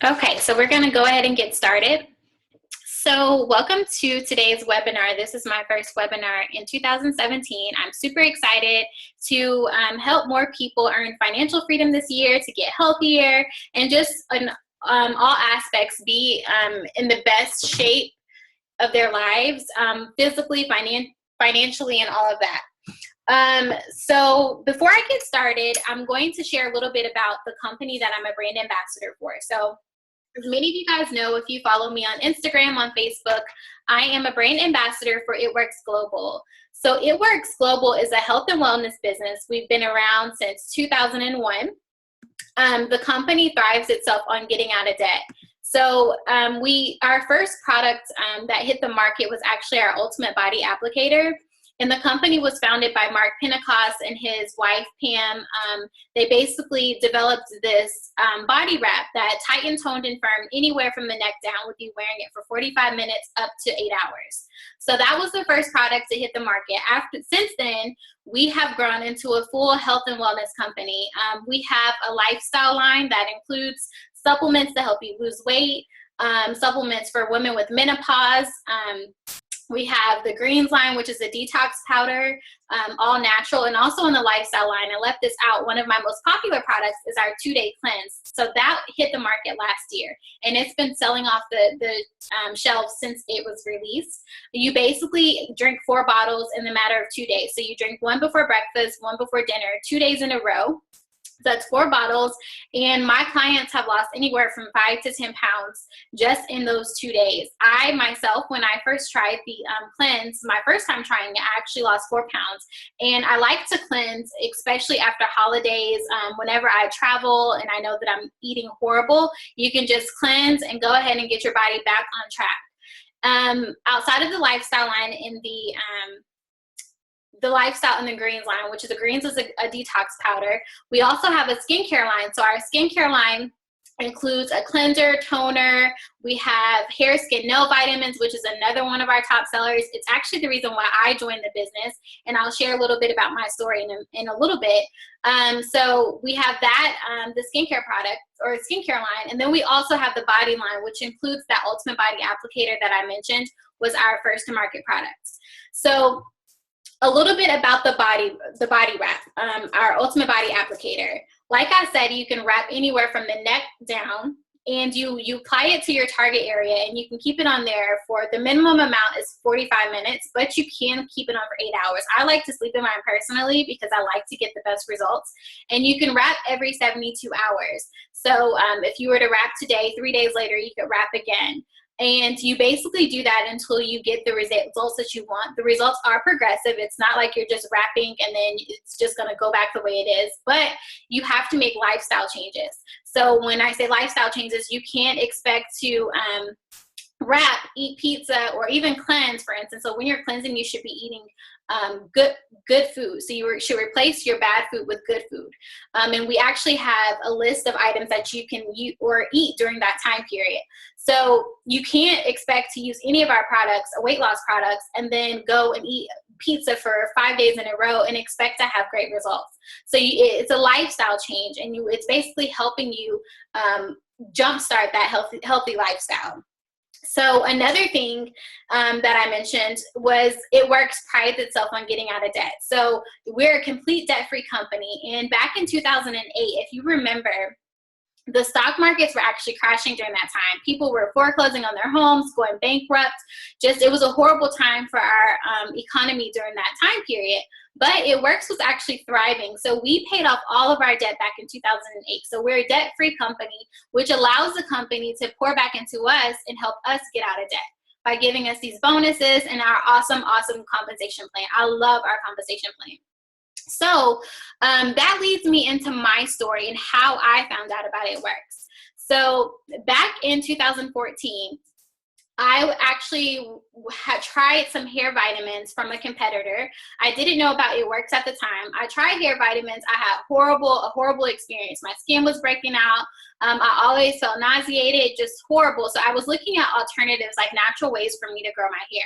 Okay, so we're going to go ahead and get started. So welcome to today's webinar. This is my first webinar in 2017. I'm super excited to help more people earn financial freedom this year, to get healthier, and just in all aspects be in the best shape of their lives, physically, financially, and all of that. So before I get started, I'm going to share a little bit about the company that I'm a brand ambassador for. So as many of you guys know, if you follow me on Instagram, on Facebook, I am a brand ambassador for It Works Global. So It Works Global is a health and wellness business. We've been around since 2001. The company thrives itself on getting out of debt. So our first product that hit the market was actually our Ultimate Body Applicator. And the company was founded by Mark Pentecost and his wife, Pam. They basically developed this body wrap that tightened, toned, and firm anywhere from the neck down with you wearing it for 45 minutes up to 8 hours. So that was the first product to hit the market. Since then, we have grown into a full health and wellness company. We have a lifestyle line that includes supplements to help you lose weight, supplements for women with menopause. We have the greens line, which is a detox powder, all natural, and also in the lifestyle line. I left this out. One of my most popular products is our 2-day cleanse. So that hit the market last year, and it's been selling off the shelves since it was released. You basically drink 4 bottles in the matter of 2 days. So you drink one before breakfast, one before dinner, 2 days in a row. So that's 4 bottles, and my clients have lost anywhere from 5 to 10 pounds just in those 2 days. I myself, when I first tried the cleanse, my first time trying it, I actually lost 4 pounds. And I like to cleanse, especially after holidays. Whenever I travel and I know that I'm eating horrible, you can just cleanse and go ahead and get your body back on track. Outside of the lifestyle line, in the lifestyle and the greens line, which is the greens is a detox powder. We also have a skincare line. So our skincare line includes a cleanser, toner. We have hair, skin, nail vitamins, which is another one of our top sellers. It's actually the reason why I joined the business, and I'll share a little bit about my story in a little bit. So we have that, the skincare product or skincare line, and then we also have the body line, which includes that Ultimate Body Applicator that I mentioned was our first to market product. So a little bit about the body wrap, our Ultimate Body Applicator. Like I said, you can wrap anywhere from the neck down, and you apply it to your target area, and you can keep it on there for the minimum amount is 45 minutes, but you can keep it on for 8 hours. I like to sleep in mine personally because I like to get the best results. And you can wrap every 72 hours. So if you were to wrap today, 3 days later, you could wrap again. And you basically do that until you get the results that you want. The results are progressive. It's not like you're just wrapping and then it's just going to go back the way it is. But you have to make lifestyle changes. So when I say lifestyle changes, you can't expect to wrap, eat pizza, or even cleanse, for instance. So when you're cleansing, you should be eating good food. So you should replace your bad food with good food. And we actually have a list of items that you can eat during that time period. So you can't expect to use any of our products, weight loss products, and then go and eat pizza for 5 days in a row and expect to have great results. So it's a lifestyle change, and it's basically helping you jumpstart that healthy lifestyle. So another thing that I mentioned was It Works prides itself on getting out of debt. So we're a complete debt-free company. And back in 2008, if you remember, the stock markets were actually crashing during that time. People were foreclosing on their homes, going bankrupt. It was a horrible time for our economy during that time period. But It Works was actually thriving. So we paid off all of our debt back in 2008. So we're a debt-free company, which allows the company to pour back into us and help us get out of debt by giving us these bonuses and our awesome compensation plan. I love our compensation plan. So that leads me into my story and how I found out about It Works. So back in 2014, I actually had tried some hair vitamins from a competitor. I didn't know about It Works at the time. I tried hair vitamins. I had a horrible experience. My skin was breaking out. I always felt nauseated, just horrible. So I was looking at alternatives, like natural ways for me to grow my hair.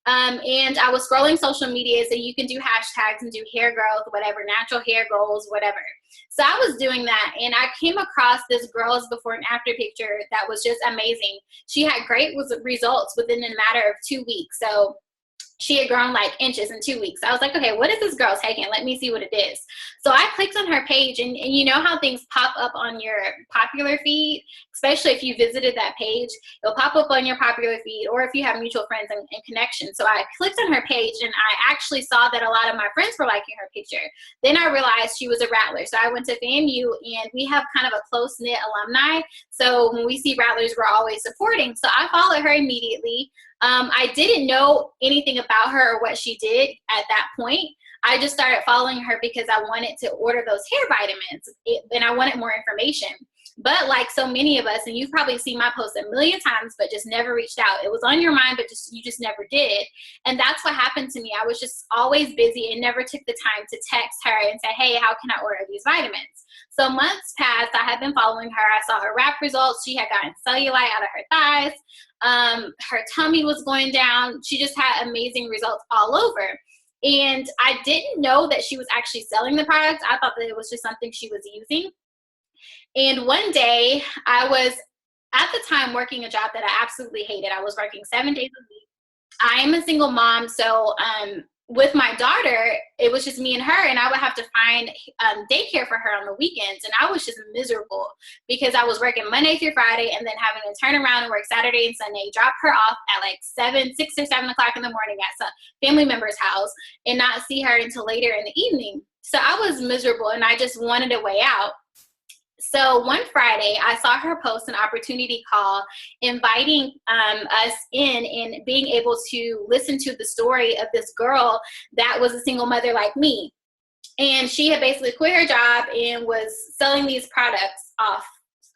And I was scrolling social media, so you can do hashtags and do hair growth, whatever, natural hair goals, whatever. So I was doing that, and I came across this girl's before and after picture that was just amazing. She had great results within a matter of 2 weeks. So she had grown like inches in 2 weeks. I was like, okay, what is this girl taking? Let me see what it is. So I clicked on her page, and you know how things pop up on your popular feed, especially if you visited that page, it'll pop up on your popular feed, or if you have mutual friends and connections. So I clicked on her page, and I actually saw that a lot of my friends were liking her picture. Then I realized she was a Rattler. So I went to FAMU, and we have kind of a close-knit alumni. So when we see Rattlers, we're always supporting. So I followed her immediately. I didn't know anything about her or what she did at that point. I just started following her because I wanted to order those hair vitamins, and I wanted more information. But like so many of us, and you've probably seen my post a million times, but just never reached out. It was on your mind, but you just never did. And that's what happened to me. I was just always busy and never took the time to text her and say, hey, how can I order these vitamins? So months passed. I had been following her. I saw her rap results. She had gotten cellulite out of her thighs. Her tummy was going down. She just had amazing results all over. And I didn't know that she was actually selling the products. I thought that it was just something she was using. And one day I was at the time working a job that I absolutely hated. I was working 7 days a week. I am a single mom, so with my daughter, it was just me and her, and I would have to find daycare for her on the weekends, and I was just miserable because I was working Monday through Friday and then having to turn around and work Saturday and Sunday, drop her off at like 6 or 7 o'clock in the morning at some family member's house and not see her until later in the evening. So I was miserable, and I just wanted a way out. So one Friday, I saw her post an opportunity call inviting us in and being able to listen to the story of this girl that was a single mother like me. And she had basically quit her job and was selling these products off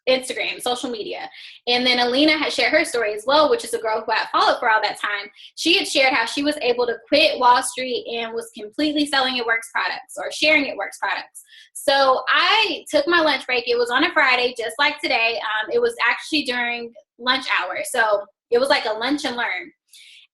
Instagram, social media. And then Alina had shared her story as well, which is a girl who I followed for all that time. She had shared how she was able to quit Wall Street and was completely selling It Works products or sharing It Works products. So I took my lunch break. It was on a Friday, just like today. It was actually during lunch hour. So it was like a lunch and learn.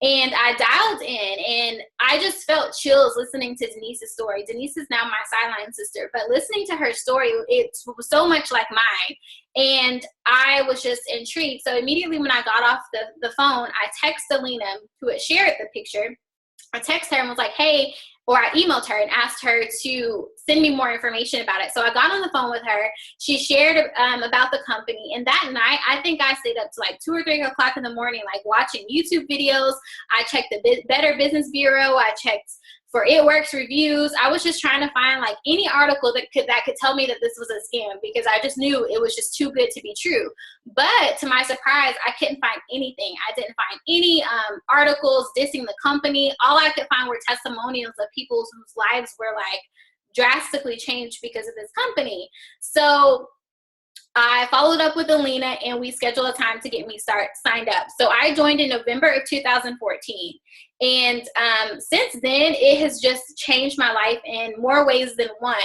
And I dialed in, and I just felt chills listening to Denise's story. Denise is now my sideline sister, but listening to her story, it was so much like mine. And I was just intrigued. So immediately when I got off the phone, I texted Alina, who had shared the picture. I texted her and was like, hey, or I emailed her and asked her to send me more information about it. So I got on the phone with her. She shared about the company. And that night, I think I stayed up to like 2 or 3 o'clock in the morning, like watching YouTube videos. I checked the Better Business Bureau. I checked for It Works reviews. I was just trying to find like any article that could tell me that this was a scam, because I just knew it was just too good to be true. But to my surprise, I couldn't find anything. I didn't find any articles dissing the company. All I could find were testimonials of people whose lives were like drastically changed because of this company. So I followed up with Alina, and we scheduled a time to get me signed up. So I joined in November of 2014. And since then, it has just changed my life in more ways than one.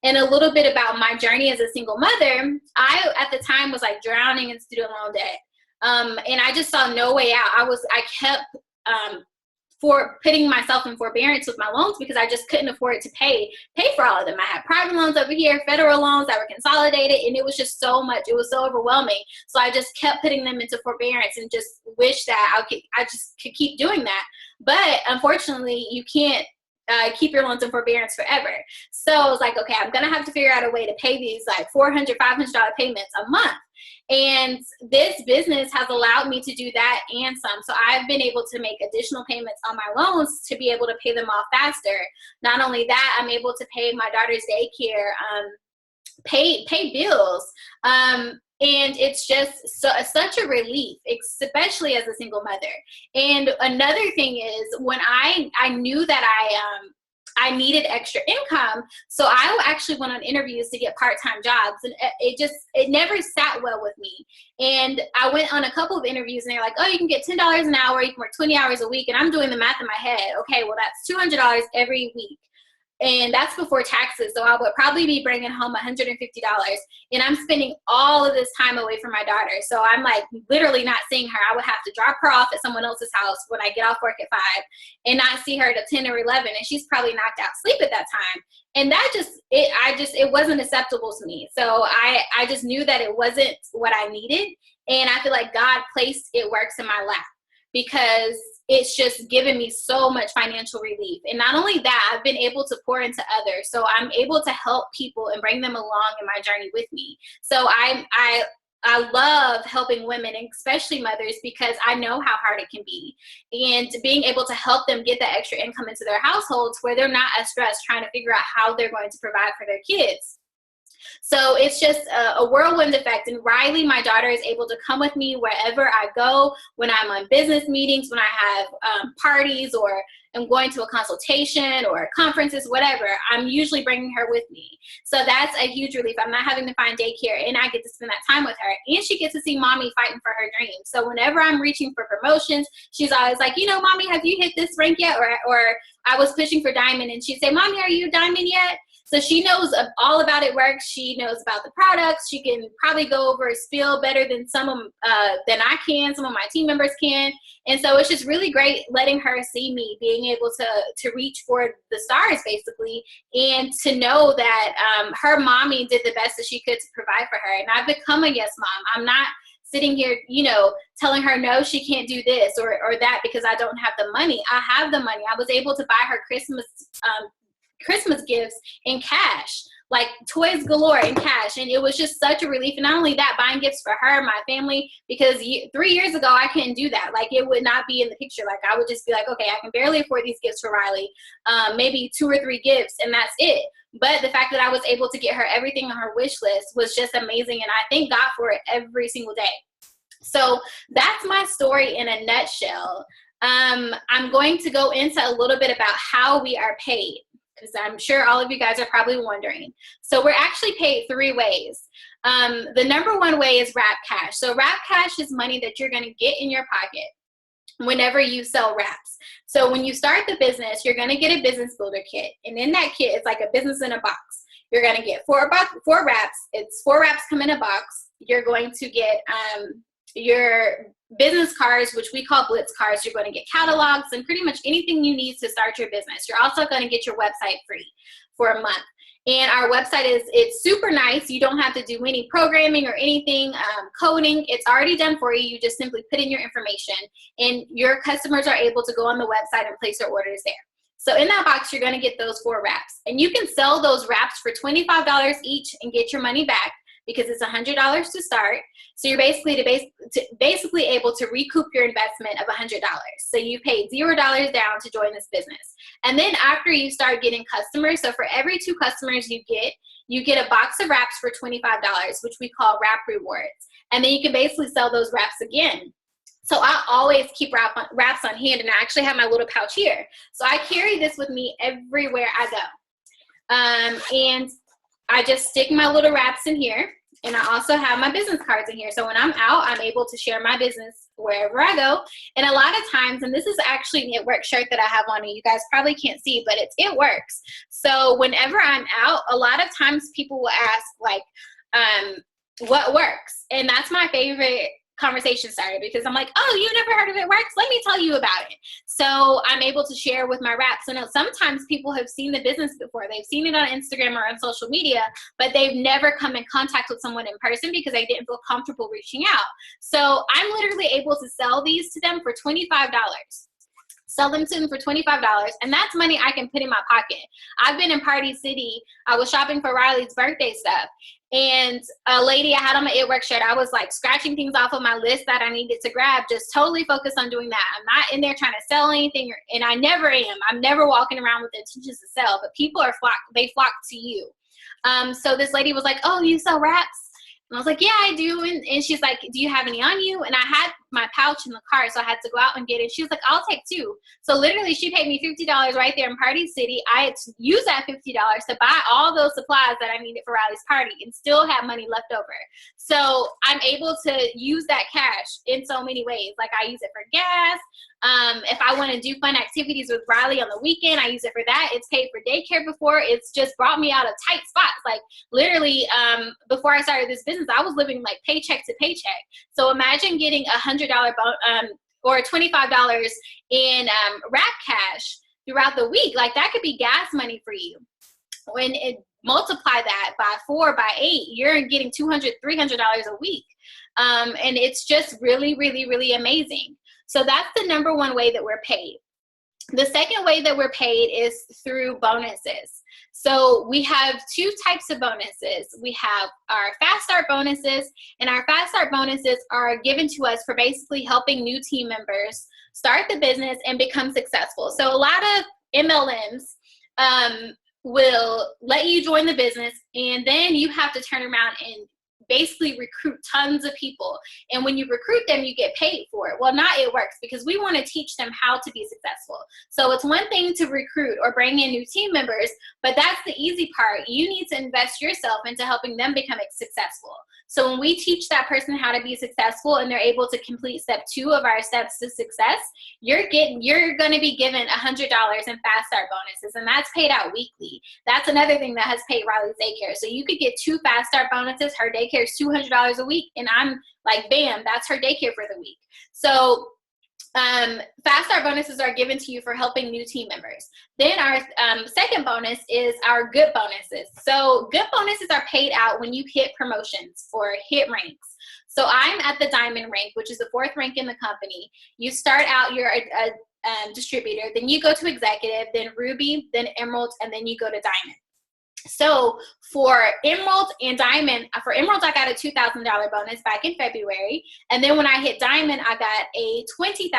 And a little bit about my journey as a single mother, I, at the time, was like drowning in student loan debt. And I just saw no way out. I kept for putting myself in forbearance with my loans because I just couldn't afford to pay for all of them. I had private loans over here, federal loans that were consolidated, and it was just so much. It was so overwhelming. So I just kept putting them into forbearance and just wish that I just could keep doing that. But unfortunately, you can't keep your loans in forbearance forever. So I was like, okay, I'm going to have to figure out a way to pay these like $400, $500 payments a month. And this business has allowed me to do that and some. So I've been able to make additional payments on my loans to be able to pay them off faster. Not only that, I'm able to pay my daughter's daycare, pay bills. And it's just such a relief, especially as a single mother. And another thing is, when I knew that I needed extra income, so I actually went on interviews to get part-time jobs, and it never sat well with me. And I went on a couple of interviews, and they're like, oh, you can get $10 an hour, you can work 20 hours a week, and I'm doing the math in my head. Okay, well, that's $200 every week. And that's before taxes. So I would probably be bringing home $150, and I'm spending all of this time away from my daughter. So I'm like literally not seeing her. I would have to drop her off at someone else's house when I get off work at 5 and not see her at 10 or 11. And she's probably knocked out sleep at that time. And that it wasn't acceptable to me. So I just knew that it wasn't what I needed. And I feel like God placed It Works in my lap, because it's just given me so much financial relief. And not only that, I've been able to pour into others. So I'm able to help people and bring them along in my journey with me. So I love helping women, especially mothers, because I know how hard it can be. And being able to help them get that extra income into their households where they're not as stressed trying to figure out how they're going to provide for their kids. So it's just a whirlwind effect. And Riley, my daughter, is able to come with me wherever I go, when I'm on business meetings, when I have parties, or I'm going to a consultation or conferences, whatever. I'm usually bringing her with me. So that's a huge relief. I'm not having to find daycare, and I get to spend that time with her. And she gets to see mommy fighting for her dreams. So whenever I'm reaching for promotions, she's always like, you know, mommy, have you hit this rank yet? Or I was pushing for diamond, and she'd say, mommy, are you diamond yet? So she knows all about It Works. She knows about the products. She can probably go over a spiel better than than I can, some of my team members can. And so it's just really great letting her see me being able to reach for the stars, basically, and to know that her mommy did the best that she could to provide for her. And I've become a yes mom. I'm not sitting here, you know, telling her, no, she can't do this or that because I don't have the money. I have the money. I was able to buy her Christmas gifts in cash, like toys galore in cash. And it was just such a relief. And not only that, buying gifts for her, my family, because 3 years ago, I couldn't do that. Like, it would not be in the picture. Like, I would just be like, okay, I can barely afford these gifts for Riley. Maybe 2 or 3 gifts, and that's it. But the fact that I was able to get her everything on her wish list was just amazing. And I thank God for it every single day. So that's my story in a nutshell. I'm going to go into a little bit about how we are paid, because I'm sure all of you guys are probably wondering. So we're actually paid 3 ways. The number one way is wrap cash. So wrap cash is money that you're going to get in your pocket whenever you sell wraps. So when you start the business, you're going to get a business builder kit. And in that kit, it's like a business in a box. You're going to get 4 wraps. It's 4 wraps come in a box. You're going to get your business cards, which we call Blitz cards. You're going to get catalogs and pretty much anything you need to start your business. You're also going to get your website free for a month. And our website it's super nice. You don't have to do any programming or anything, coding. It's already done for you. You just simply put in your information, and your customers are able to go on the website and place their orders there. So in that box, you're going to get those 4 wraps. And you can sell those wraps for $25 each and get your money back, because it's $100 to start. So you're basically able to recoup your investment of $100. So you paid $0 down to join this business. And then after you start getting customers, so for every 2 customers you get a box of wraps for $25, which we call wrap rewards. And then you can basically sell those wraps again. So I always keep wraps on hand, and I actually have my little pouch here. So I carry this with me everywhere I go. And I just stick my little wraps in here, and I also have my business cards in here. So when I'm out, I'm able to share my business wherever I go. And a lot of times, and this is actually an It Works shirt that I have on me. You guys probably can't see, but It Works. So whenever I'm out, a lot of times people will ask, like, what works? And that's my favorite conversation starter, because I'm like, oh, you never heard of It Works? Let me tell you about it. So I'm able to share with my wraps. So now sometimes people have seen the business before. They've seen it on Instagram or on social media, but they've never come in contact with someone in person because they didn't feel comfortable reaching out. So I'm literally able to sell these to them for $25. Sell them to them for $25, and that's money I can put in my pocket. I've been in Party City. I was shopping for Riley's birthday stuff, and a lady I had on my It Works shirt, I was like scratching things off of my list that I needed to grab, just totally focused on doing that. I'm not in there trying to sell anything, and I never am. I'm never walking around with intentions to sell, but people flock to you. So this lady was like, oh, you sell wraps? And I was like, yeah, I do. And she's like, do you have any on you? And I had my pouch in the car, so I had to go out and get it. She was like, I'll take 2. So literally she paid me $50 right there in Party City. I had to use that $50 to buy all those supplies that I needed for Riley's party and still have money left over. So I'm able to use that cash in so many ways. Like I use it for gas. If I want to do fun activities with Riley on the weekend, I use it for that. It's paid for daycare before. It's just brought me out of tight spots. Like literally, before I started this business, I was living like paycheck to paycheck. So imagine getting $100 or $25 in Rap Cash throughout the week. Like that could be gas money for you. When it multiply that by 4, by 8, you're getting $200, $300 a week. And it's just really, really, really amazing. So that's the number one way that we're paid. The second way that we're paid is through bonuses. So we have 2 types of bonuses. We have our Fast Start bonuses, and our Fast Start bonuses are given to us for basically helping new team members start the business and become successful. So a lot of MLMs will let you join the business, and then you have to turn around and basically recruit tons of people. And when you recruit them, you get paid for it. Well, not it works, because we want to teach them how to be successful. So it's one thing to recruit or bring in new team members, but that's the easy part. You need to invest yourself into helping them become successful. So when we teach that person how to be successful and they're able to complete step 2 of our steps to success, you're going to be given $100 in Fast Start bonuses, and that's paid out weekly. That's another thing that has paid Riley's daycare. So you could get 2 Fast Start bonuses. Her daycare is $200 a week, and I'm like, bam, that's her daycare for the week. So Fast Start bonuses are given to you for helping new team members. Then our second bonus is our good bonuses. So good bonuses are paid out when you hit promotions or hit ranks. So I'm at the diamond rank, which is the 4th rank in the company. You start out, you're a distributor, then you go to executive, then ruby, then emerald, and then you go to diamond. So for Emerald and Diamond, for Emerald, I got a $2,000 bonus back in February. And then when I hit Diamond, I got a $20,000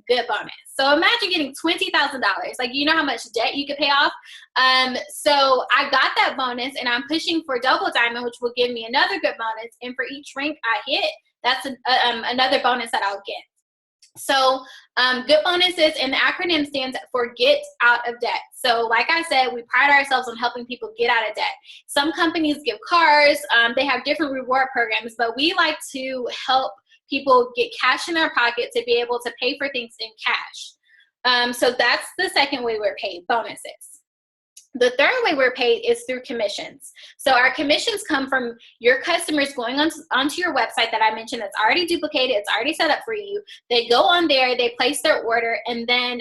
good bonus. So imagine getting $20,000. Like, you know how much debt you could pay off? So I got that bonus, and I'm pushing for double Diamond, which will give me another good bonus. And for each rank I hit, that's another bonus that I'll get. So good bonuses, and the acronym stands for Get Out of Debt. So like I said, we pride ourselves on helping people get out of debt. Some companies give cars, they have different reward programs, but we like to help people get cash in their pocket to be able to pay for things in cash. So that's the second way we're paid, bonuses. The third way we're paid is through commissions. So our commissions come from your customers going onto your website that I mentioned that's already duplicated, it's already set up for you. They go on there, they place their order, and then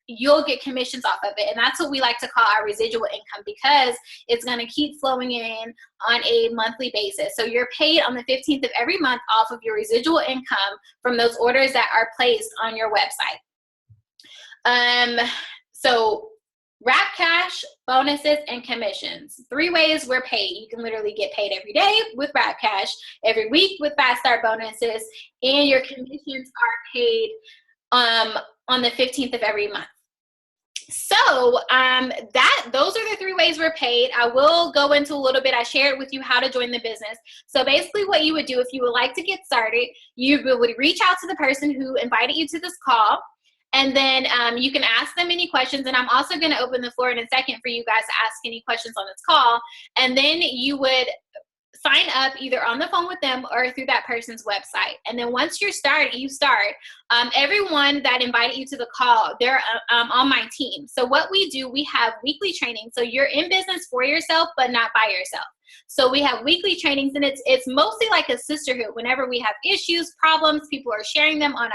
you'll get commissions off of it. And that's what we like to call our residual income, because it's going to keep flowing in on a monthly basis. So you're paid on the 15th of every month off of your residual income from those orders that are placed on your website. So Rap Cash, bonuses, and commissions. 3 ways we're paid. You can literally get paid every day with Rap Cash, every week with Fast Start bonuses, and your commissions are paid on the 15th of every month. So those are the 3 ways we're paid. I will go into a little bit. I shared with you how to join the business. So basically what you would do if you would like to get started, you would reach out to the person who invited you to this call. And then you can ask them any questions. And I'm also going to open the floor in a second for you guys to ask any questions on this call. And then you would sign up either on the phone with them or through that person's website. And then once you start, everyone that invited you to the call, they're on my team. So what we do, we have weekly training. So you're in business for yourself, but not by yourself. So we have weekly trainings, and it's mostly like a sisterhood. Whenever we have issues, problems, people are sharing them on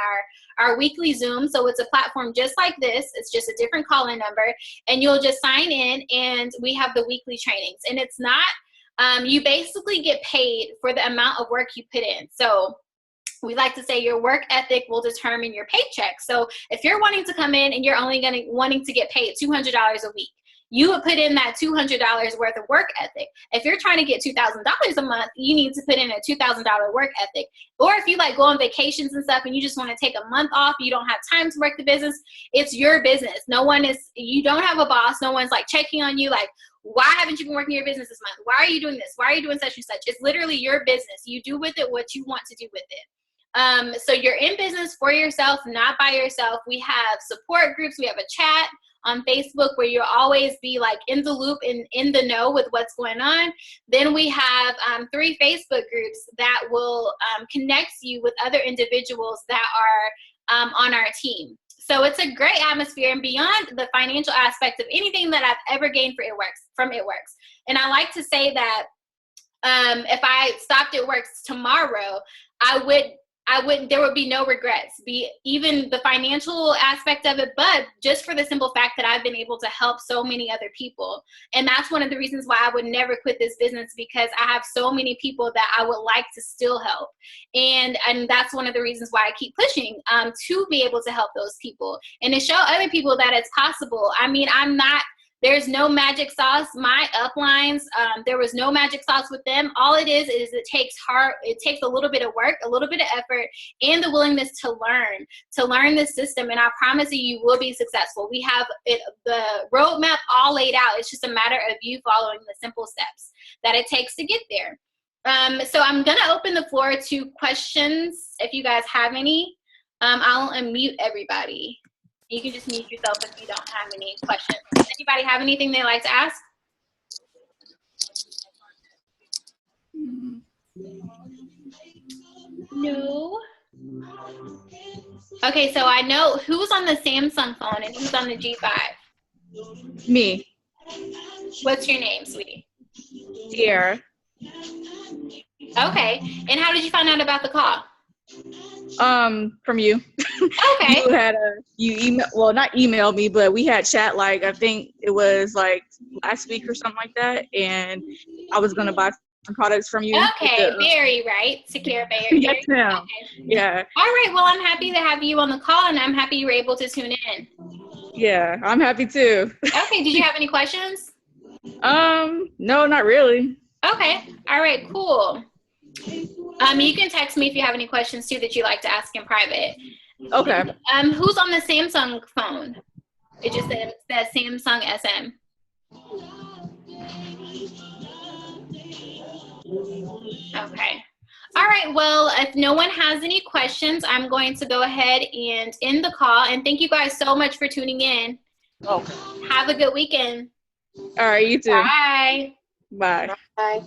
our weekly Zoom. So it's a platform just like this. It's just a different call-in number, and you'll just sign in, and we have the weekly trainings. And it's not, you basically get paid for the amount of work you put in. So we like to say your work ethic will determine your paycheck. So if you're wanting to come in and you're only wanting to get paid $200 a week, you would put in that $200 worth of work ethic. If you're trying to get $2,000 a month, you need to put in a $2,000 work ethic. Or if you like go on vacations and stuff and you just want to take a month off, you don't have time to work the business, it's your business. You don't have a boss. No one's like checking on you like, why haven't you been working your business this month? Why are you doing this? Why are you doing such and such? It's literally your business. You do with it what you want to do with it. So you're in business for yourself, not by yourself. We have support groups. We have a chat on Facebook where you'll always be like in the loop and in the know with what's going on. Then we have 3 Facebook groups that will connect you with other individuals that are on our team. So it's a great atmosphere, and beyond the financial aspect of anything that I've ever gained from It Works. And I like to say that if I stopped It Works tomorrow, there would be no regrets, even the financial aspect of it, but just for the simple fact that I've been able to help so many other people. And that's one of the reasons why I would never quit this business, because I have so many people that I would like to still help. And that's one of the reasons why I keep pushing to be able to help those people and to show other people that it's possible. I mean, there's no magic sauce. My uplines, there was no magic sauce with them. All it is it takes a little bit of work, a little bit of effort, and the willingness to learn this system. And I promise you will be successful. We have the roadmap all laid out. It's just a matter of you following the simple steps that it takes to get there. So I'm going to open the floor to questions if you guys have any. I'll unmute everybody. You can just mute yourself if you don't have any questions. Does anybody have anything they'd like to ask? No. Okay, so I know who's on the Samsung phone and who's on the G5. Me. What's your name, sweetie? Sierra. Okay, and how did you find out about the call? From you. Okay. Not emailed me, but we had chat, like, I think it was like last week or something like that, and I was gonna buy some products from you. Okay, Barry, right? Secure Barry. Yes, ma'am. Okay. Yeah. All right, well, I'm happy to have you on the call, and I'm happy you were able to tune in. Yeah, I'm happy too. Okay, did you have any questions? No, not really. Okay, all right, cool. You can text me if you have any questions too that you'd like to ask in private. Okay. Who's on the Samsung phone? It just says Samsung SM. Okay. All right. Well, if no one has any questions, I'm going to go ahead and end the call. And thank you guys so much for tuning in. Okay. Have a good weekend. All right. You too. Bye. Bye. Bye.